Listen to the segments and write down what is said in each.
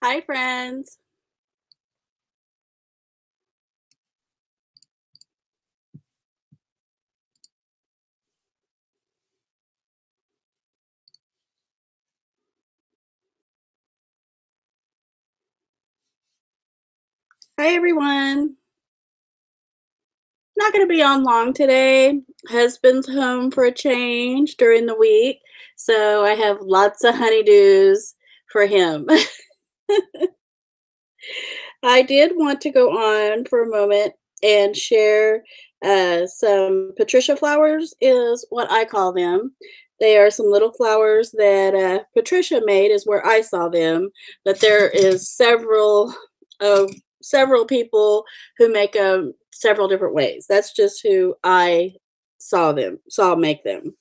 Hi, friends. Hi, everyone. Not going to be on long today. Husband's home for a change during the week, so I have lots of honeydews for him. I did want to go on for a moment and share some Patricia flowers, is what I call them. They are some little flowers that Patricia made, is where I saw them. But there is uh, several people who make them several different ways. That's just who I saw make them.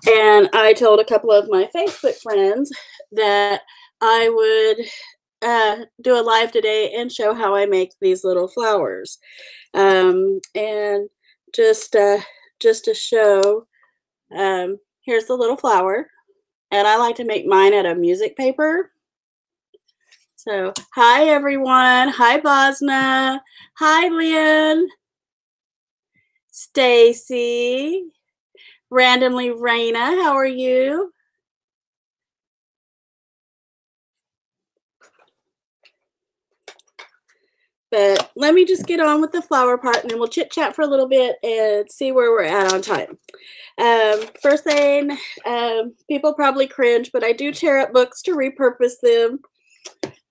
And I told a couple of my Facebook friends that I would do a live today and show how I make these little flowers. And just uh, just to show, here's the little flower, and I like to make mine out of music paper. So, hi everyone. Hi Bosna. Hi Lynn. Stacy. Randomly Raina. How are you? But let me just get on with the flower part and then we'll chit chat for a little bit and see where we're at on time. First thing, people probably cringe, but I do tear up books to repurpose them.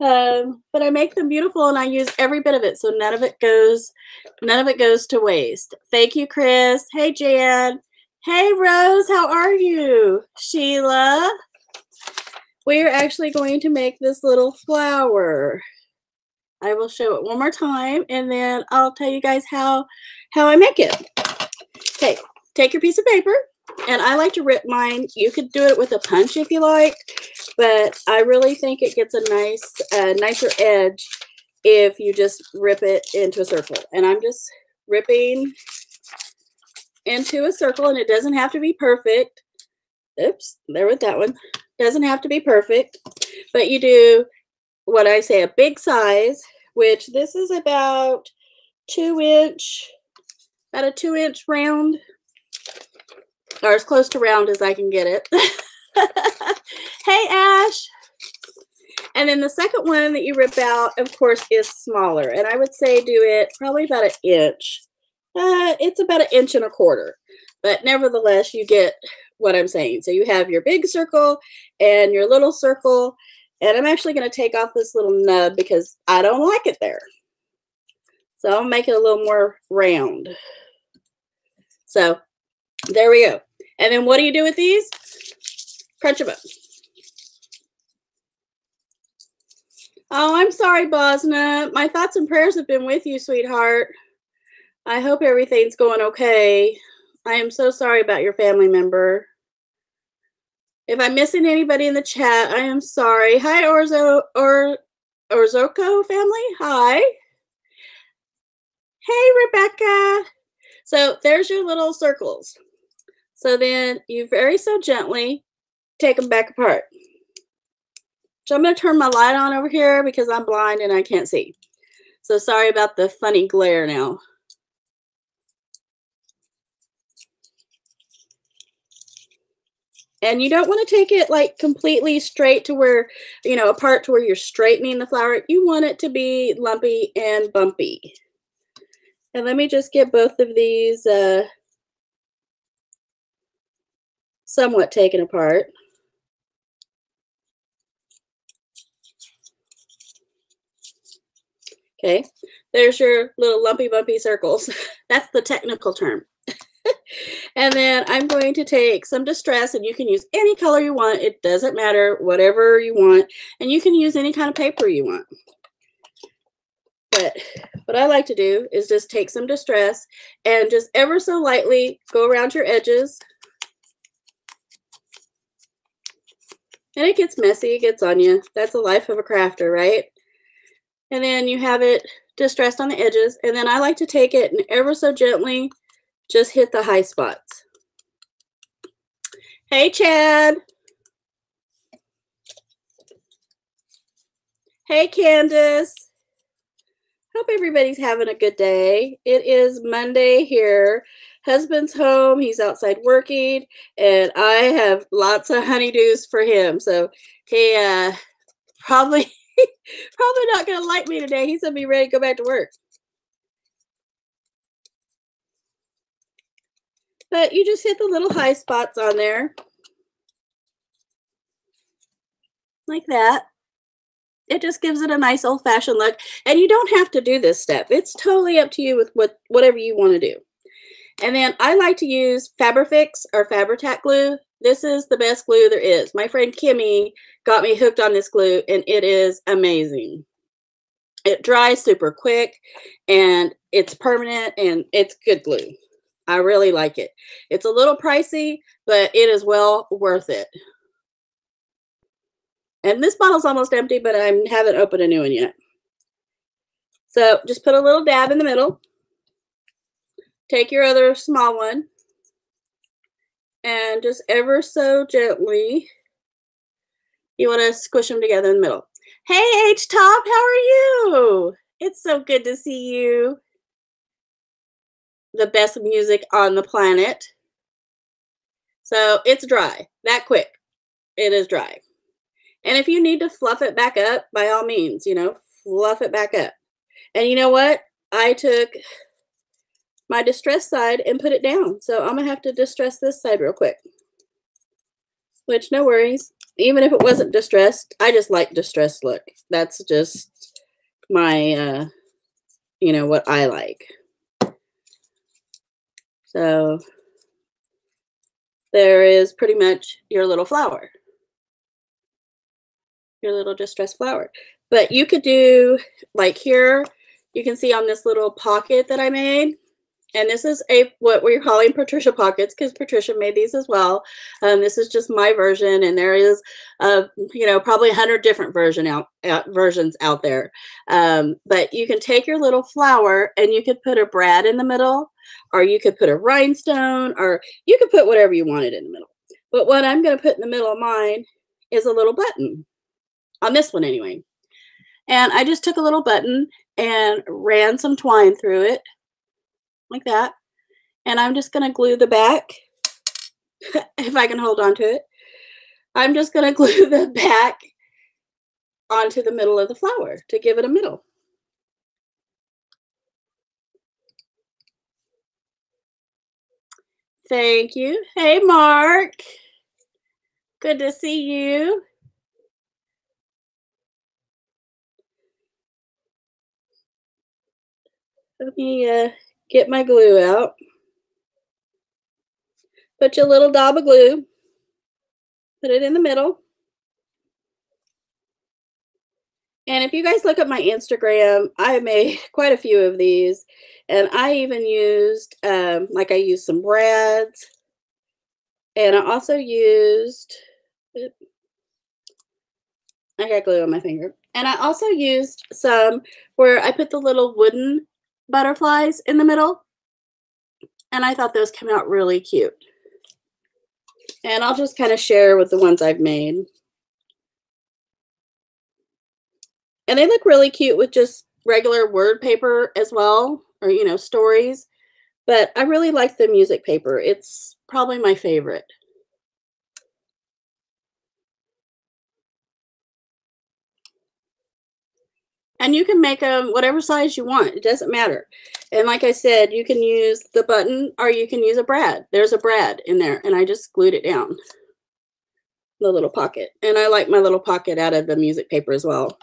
But I make them beautiful and I use every bit of it, so none of it goes to waste. Thank you, Chris. Hey, Jan. Hey, Rose. How are you? Sheila. We are actually going to make this little flower. I will show it one more time, and then I'll tell you guys how I make it. Okay, take your piece of paper, and I like to rip mine. You could do it with a punch if you like, but I really think it gets a nicer edge if you just rip it into a circle. And I'm just ripping into a circle, and it doesn't have to be perfect. Oops, there with that one. Doesn't have to be perfect, but you do what I say, a big size, which this is about a 2-inch round, or as close to round as I can get it. Hey, Ash. And then the second one that you rip out, of course, is smaller. And I would say do it probably about an inch. It's about 1.25 inches. But nevertheless, you get what I'm saying. So you have your big circle and your little circle. And I'm actually going to take off this little nub because I don't like it there. So I'll make it a little more round. So there we go. And then what do you do with these? Crunch them up. Oh, I'm sorry, Bosna. My thoughts and prayers have been with you, sweetheart. I hope everything's going okay. I am so sorry about your family member. If I'm missing anybody in the chat, I am sorry. Hi, Orzoko family. Hi. Hey, Rebecca. So there's your little circles. So then you very so gently take them back apart. So I'm going to turn my light on over here because I'm blind and I can't see. So sorry about the funny glare now. And you don't want to take it like completely straight to where, apart to where you're straightening the flower. You want it to be lumpy and bumpy. And let me just get both of these somewhat taken apart. Okay, there's your little lumpy bumpy circles. That's the technical term. And then I'm going to take some Distress, and you can use any color you want. It doesn't matter, whatever you want. And you can use any kind of paper you want. But what I like to do is just take some Distress and just ever so lightly go around your edges. And it gets messy, it gets on you. That's the life of a crafter, right? And then you have it distressed on the edges. And then I like to take it and ever so gently just hit the high spots. Hey, Chad. Hey, Candace. Hope everybody's having a good day. It is Monday here. Husband's home. He's outside working, and I have lots of honeydews for him. So he probably probably not going to like me today. He's going to be ready to go back to work. But you just hit the little high spots on there. Like that. It just gives it a nice old-fashioned look. And you don't have to do this step. It's totally up to you with whatever you want to do. And then I like to use Fabrifix or Fabri-Tac glue. This is the best glue there is. My friend Kimmy got me hooked on this glue, and it is amazing. It dries super quick, and it's permanent, and it's good glue. I really like it. It's a little pricey, but it is well worth it. And this bottle's almost empty, but I haven't opened a new one yet. So just put a little dab in the middle. Take your other small one and just ever so gently, you want to squish them together in the middle. Hey, H-Top, how are you? It's so good to see you. The best music on the planet. So it's dry, that quick. It is dry. And if you need to fluff it back up, by all means, fluff it back up. And you know what? I took my distress side and put it down. So I'm going to have to distress this side real quick. Which, no worries. Even if it wasn't distressed, I just like distressed look. That's just my, what I like. So there is pretty much your little flower. Your little distressed flower. But you could do, like here, you can see on this little pocket that I made, and this is what we're calling Patricia pockets, because Patricia made these as well. This is just my version, and there is, probably 100 different versions out there. But you can take your little flower, and you could put a brad in the middle, or you could put a rhinestone, or you could put whatever you wanted in the middle. But what I'm going to put in the middle of mine is a little button. On this one anyway. And I just took a little button and ran some twine through it like that. And I'm just going to glue the back, if I can hold on to it. I'm just going to glue the back onto the middle of the flower to give it a middle. Thank you. Hey, Mark. Good to see you. Let me get my glue out. Put your little dab of glue. Put it in the middle. And if you guys look at my Instagram, I made quite a few of these. And I even used, I used some brads. And I also used, I got glue on my finger. And I also used some where I put the little wooden butterflies in the middle. And I thought those came out really cute. And I'll just kind of share with the ones I've made. And they look really cute with just regular word paper as well, or, stories. But I really like the music paper. It's probably my favorite. And you can make them whatever size you want. It doesn't matter. And like I said, you can use the button or you can use a brad. There's a brad in there, and I just glued it down. The little pocket. And I like my little pocket out of the music paper as well.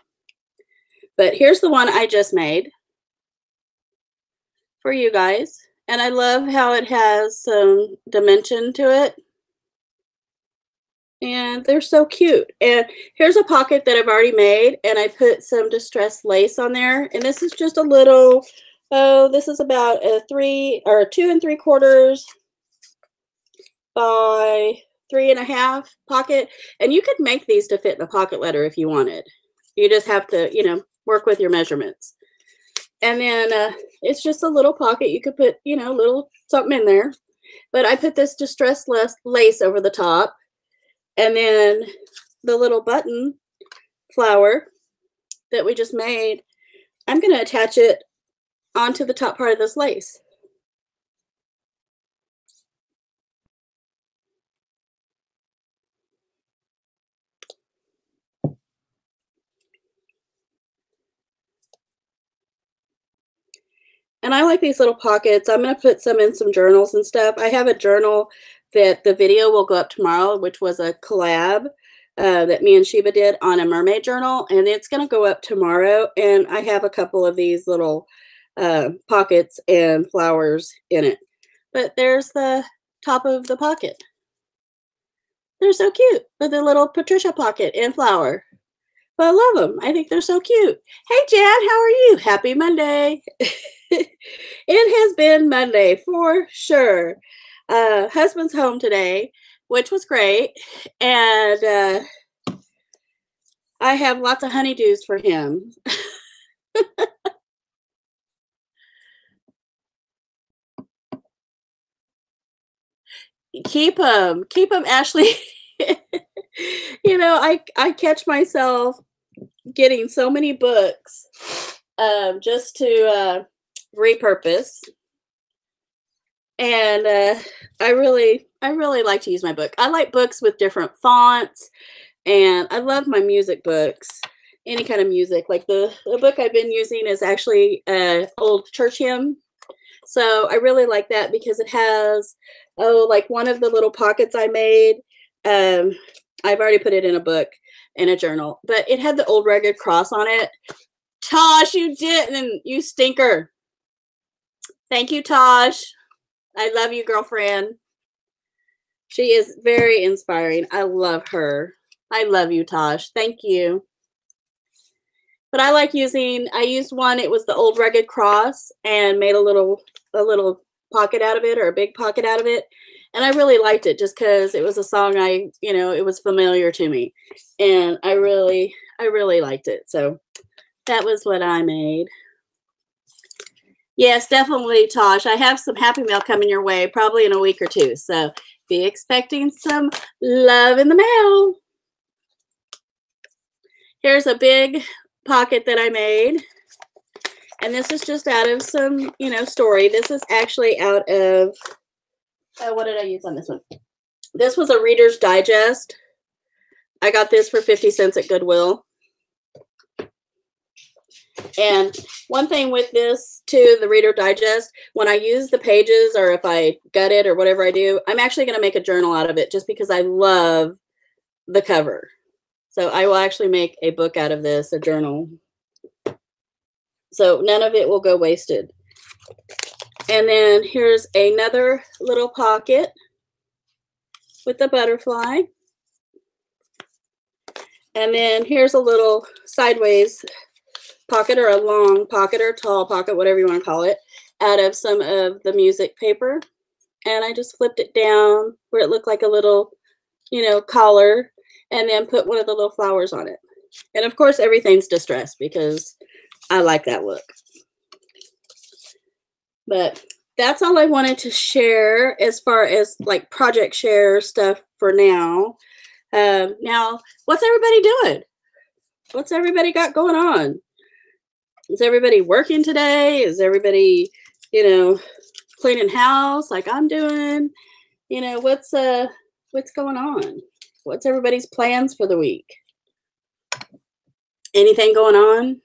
But here's the one I just made for you guys. And I love how it has some dimension to it. And they're so cute. And here's a pocket that I've already made, and I put some distressed lace on there. And this is just a little, this is about a 2 3/4 by 3.5 pocket. And you could make these to fit in a pocket letter if you wanted. You just have to, work with your measurements. And then it's just a little pocket. You could put, little something in there. But I put this distressed lace over the top. And then the little button flower that we just made, I'm going to attach it onto the top part of this lace. And I like these little pockets. I'm going to put some in some journals and stuff. I have a journal that the video will go up tomorrow, which was a collab that me and Sheba did on a mermaid journal. And it's going to go up tomorrow. And I have a couple of these little pockets and flowers in it. But there's the top of the pocket. They're so cute with a little Patricia pocket and flower. But I love them. I think they're so cute. Hey, Jan, how are you? Happy Monday. It has been Monday for sure. Husband's home today, which was great. And I have lots of honeydews for him. Keep them, Ashley. You know, I catch myself getting so many books just to repurpose. And I really like to use my book. I like books with different fonts, and I love my music books. Any kind of music. Like the book I've been using is actually an old church hymn. So I really like that because it has, like one of the little pockets I made. I've already put it in a book, in a journal, but it had the old rugged cross on it. Tosh, you didn't, you stinker. Thank you, Tosh. I love you, girlfriend. She is very inspiring. I love her. I love you, Tosh. Thank you. But I like using, I used one, it was the old rugged cross, and made a little pocket out of it, or a big pocket out of it. And I really liked it just because it was a song it was familiar to me. And I really liked it. So that was what I made. Yes, definitely, Tosh. I have some Happy Mail coming your way, probably in a week or two. So be expecting some love in the mail. Here's a big pocket that I made. And this is just out of some, story. This is actually out of, what did I use on this one? This was a Reader's Digest. I got this for 50 cents at Goodwill. And one thing with this, too, the Reader Digest, when I use the pages or if I gut it or whatever I do, I'm actually going to make a journal out of it just because I love the cover. So I will actually make a book out of this, a journal. So none of it will go wasted. And then here's another little pocket with the butterfly. And then here's a little sideways pocket, or a long pocket, or tall pocket, whatever you want to call it, out of some of the music paper. And I just flipped it down where it looked like a little, collar, and then put one of the little flowers on it. And of course, everything's distressed because I like that look. But that's all I wanted to share as far as like project share stuff for now. Now, what's everybody doing? What's everybody got going on? Is everybody working today? Is everybody, cleaning house like I'm doing? What's going on? What's everybody's plans for the week? Anything going on?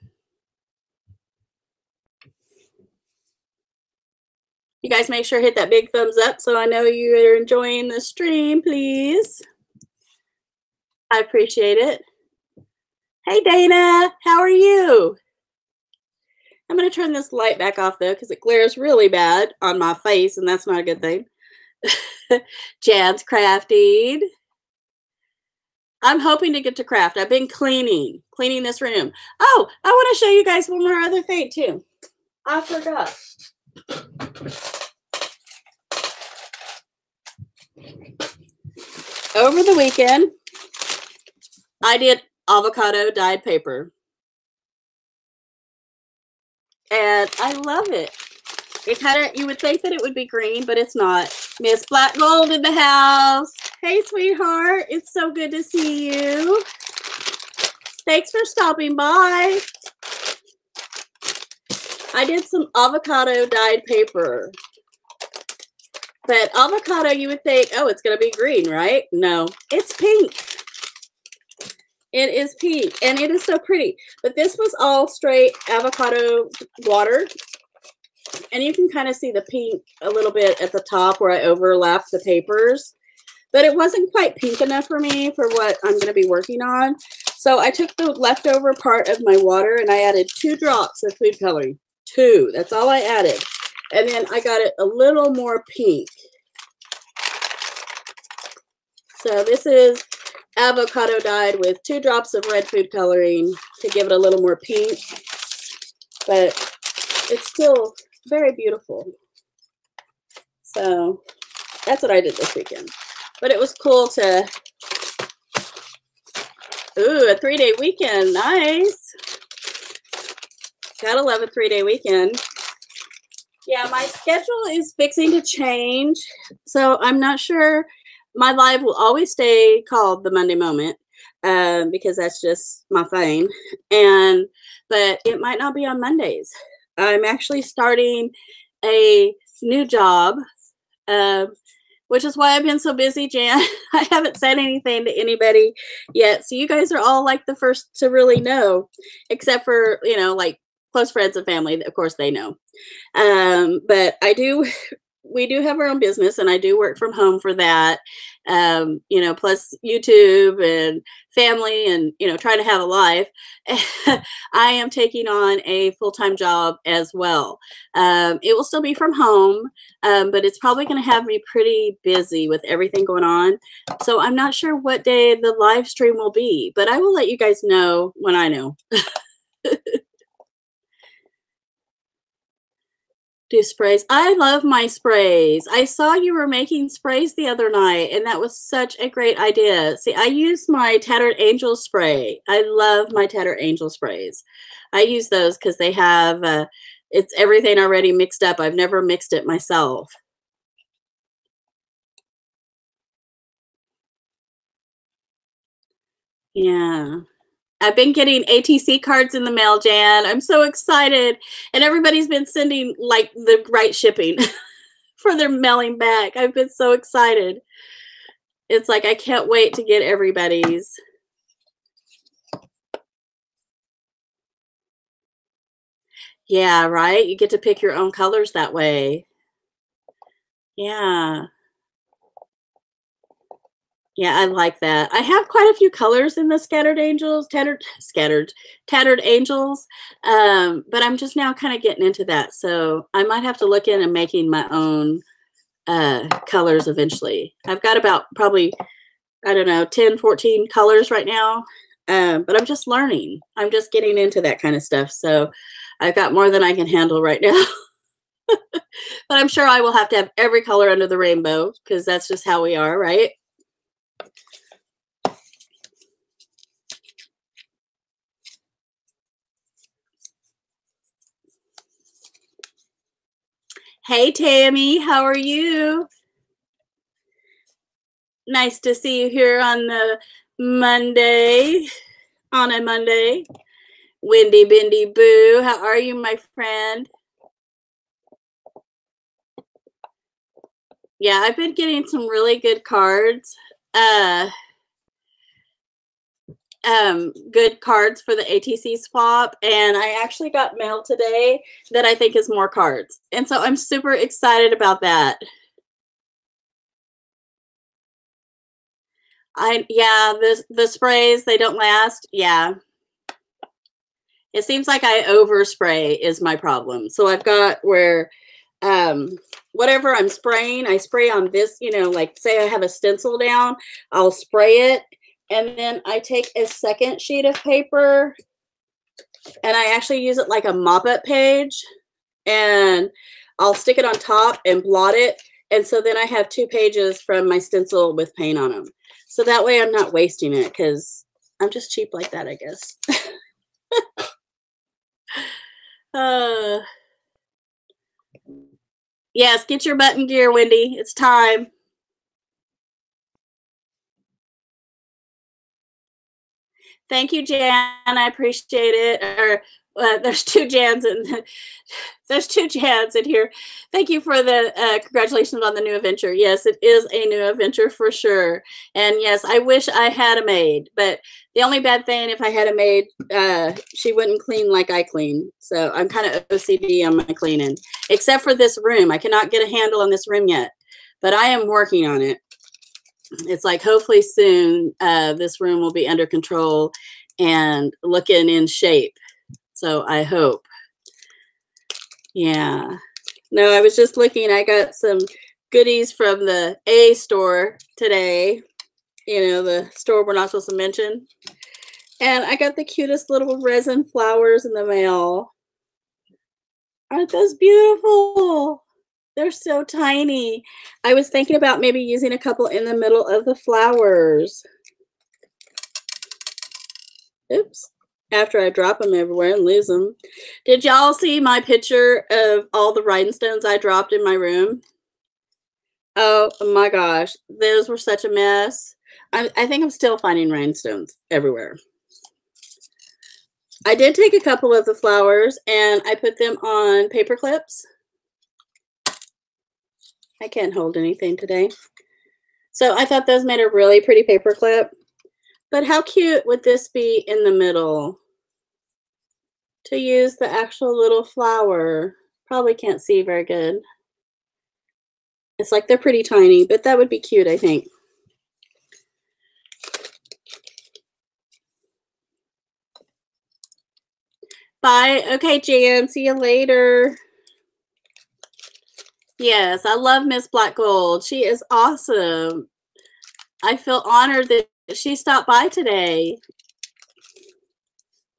You guys make sure to hit that big thumbs up so I know you are enjoying the stream, please. I appreciate it. Hey, Dana, how are you? I'm going to turn this light back off, though, because it glares really bad on my face, and that's not a good thing. Jan's crafting. I'm hoping to get to craft. I've been cleaning this room. Oh, I want to show you guys one more other thing, too. I forgot. Over the weekend, I did avocado dyed paper. And I love it. It kind of, you would think that it would be green, but it's not. Miss Black Gold in the house. Hey, sweetheart. It's so good to see you. Thanks for stopping by. I did some avocado dyed paper. But avocado, you would think, oh, it's going to be green, right? No, it's pink. It is pink, and it is so pretty. But this was all straight avocado water. And you can kind of see the pink a little bit at the top where I overlapped the papers. But it wasn't quite pink enough for me for what I'm going to be working on. So I took the leftover part of my water and I added 2 drops of food coloring. 2. That's all I added. And then I got it a little more pink. So this is avocado dyed with 2 drops of red food coloring to give it a little more pink. But it's still very beautiful. So that's what I did this weekend. But it was cool to, ooh, a 3-day weekend. Nice. Gotta love a 3-day weekend. Yeah, my schedule is fixing to change. So I'm not sure. My live will always stay called the Monday Moment because that's just my thing. But it might not be on Mondays. I'm actually starting a new job, which is why I've been so busy, Jan. I haven't said anything to anybody yet. So you guys are all like the first to really know, except for, you know, like close friends and family. Of course, they know. But we do have our own business, and I do work from home for that. You know, plus YouTube and family and, you know, trying to have a life. I am taking on a full-time job as well. It will still be from home, but it's probably going to have me pretty busy with everything going on. So I'm not sure what day the live stream will be, but I will let you guys know when I know. Do sprays. I love my sprays. I saw you were making sprays the other night, and that was such a great idea. See, I use my Tattered Angel spray. I love my Tattered Angel sprays. I use those because they have, it's everything already mixed up. I've never mixed it myself. Yeah. I've been getting ATC cards in the mail, Jan. I'm so excited. And everybody's been sending like the right shipping for their mailing back. I've been so excited. It's like I can't wait to get everybody's. Yeah, right? You get to pick your own colors that way. Yeah. Yeah, I like that. I have quite a few colors in the tattered angels, but I'm just now kind of getting into that. So I might have to look in and making my own colors eventually. I've got about probably, I don't know, 10, 14 colors right now. But I'm just learning. I'm just getting into that kind of stuff. So I've got more than I can handle right now. But I'm sure I will have to have every color under the rainbow because that's just how we are, right? Hey, Tammy, how are you? Nice to see you here on the Monday, on a Monday. Windy Bindy Boo, how are you, my friend? Yeah, I've been getting some really good cards. Good cards for the ATC swap, and I actually got mail today that I think is more cards, and so I'm super excited about that. Yeah, the sprays, they don't last. Yeah, it seems like I overspray is my problem. So I've got where whatever I'm spraying, I spray on this, you know, like say I have a stencil down, I'll spray it, and then I take a second sheet of paper and I actually use it like a mop-up page, and I'll stick it on top and blot it. And so then I have 2 pages from my stencil with paint on them. So that way I'm not wasting it because I'm just cheap like that, I guess. Yes, get your button gear, Wendy. It's time. Thank you, Jan. I appreciate it. Or there's two Jans in there's two Jans in here. Thank you for the congratulations on the new adventure. Yes, it is a new adventure for sure. And yes, I wish I had a maid, but the only bad thing if I had a maid, she wouldn't clean like I clean. So I'm kind of OCD on my cleaning, except for this room. I cannot get a handle on this room yet, but I am working on it. It's like hopefully soon this room will be under control and looking in shape. So I hope. Yeah. No, I was just looking. I got some goodies from the A store today. You know, the store we're not supposed to mention. And I got the cutest little resin flowers in the mail. Aren't those beautiful? They're so tiny. I was thinking about maybe using a couple in the middle of the flowers. Oops. After I drop them everywhere and lose them. Did y'all see my picture of all the rhinestones I dropped in my room? Oh my gosh. Those were such a mess. I think I'm still finding rhinestones everywhere. I did take a couple of the flowers and I put them on paper clips. I can't hold anything today. So I thought those made a really pretty paper clip. But how cute would this be in the middle? To use the actual little flower. Probably can't see very good. It's like they're pretty tiny, but that would be cute, I think. Bye. Okay, Jan. See you later. Yes, I love Miss Black Gold. She is awesome. I feel honored that she stopped by today.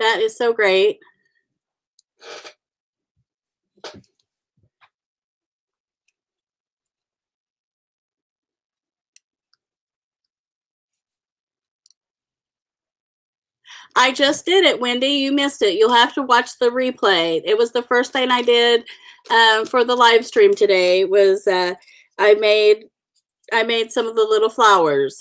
That is so great. I just did it, Wendy. You missed it. You'll have to watch the replay. It was the first thing I did for the live stream today. Was I made some of the little flowers.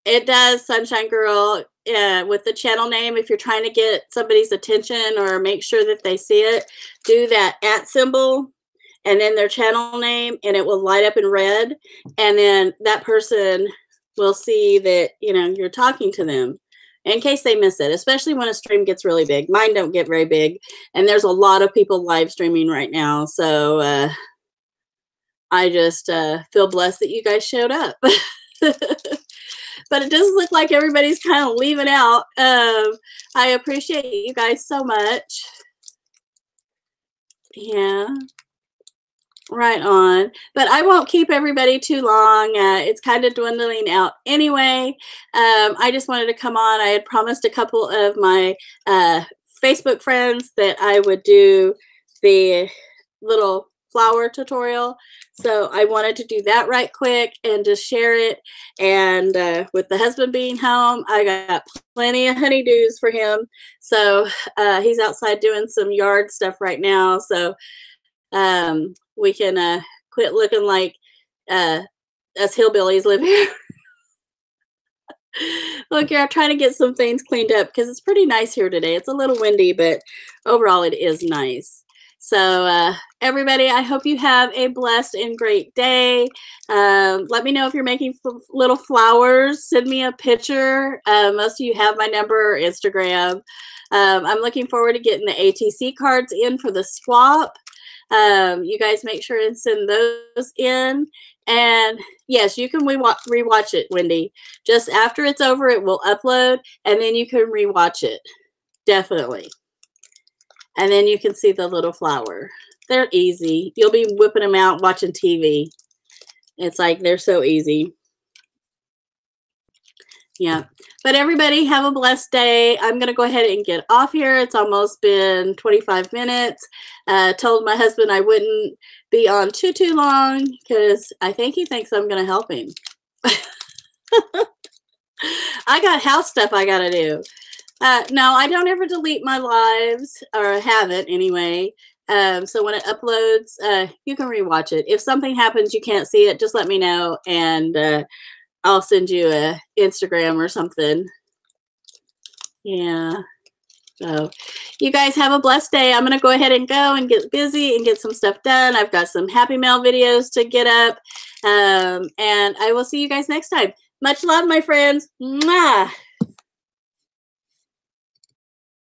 It does, Sunshine Girl. With the channel name, if you're trying to get somebody's attention or make sure that they see it, do that @ symbol and then their channel name, and it will light up in red. And then that person will see that, you know, you're talking to them in case they miss it, especially when a stream gets really big. Mine don't get very big, and there's a lot of people live streaming right now. So I just feel blessed that you guys showed up. But it does look like everybody's kind of leaving out. I appreciate you guys so much. Yeah. Right on. But I won't keep everybody too long. It's kind of dwindling out anyway. I just wanted to come on. I had promised a couple of my Facebook friends that I would do the little flower tutorial. So I wanted to do that right quick and just share it. And with the husband being home, I got plenty of honeydews for him. So he's outside doing some yard stuff right now. So we can quit looking like us hillbillies live here. Look here, I'm trying to get some things cleaned up because it's pretty nice here today. It's a little windy, but overall it is nice. So everybody, I hope you have a blessed and great day. Let me know if you're making little flowers. Send me a picture. Most of you have my number or Instagram. I'm looking forward to getting the ATC cards in for the swap. You guys make sure and send those in. And yes, you can rewatch it, Wendy. Just after it's over, it will upload, and then you can rewatch it. Definitely. And then you can see the little flower. They're easy. You'll be whipping them out watching TV. It's like they're so easy. Yeah. But everybody have a blessed day. I'm going to go ahead and get off here. It's almost been 25 minutes. Told my husband I wouldn't be on too long because I think he thinks I'm going to help him. I got house stuff I got to do. No, I don't ever delete my lives, or haven't anyway. So when it uploads, you can rewatch it. If something happens, you can't see it, just let me know, and I'll send you a Instagram or something. Yeah. So you guys have a blessed day. I'm going to go ahead and go and get busy and get some stuff done. I've got some Happy Mail videos to get up. And I will see you guys next time. Much love, my friends. Mwah!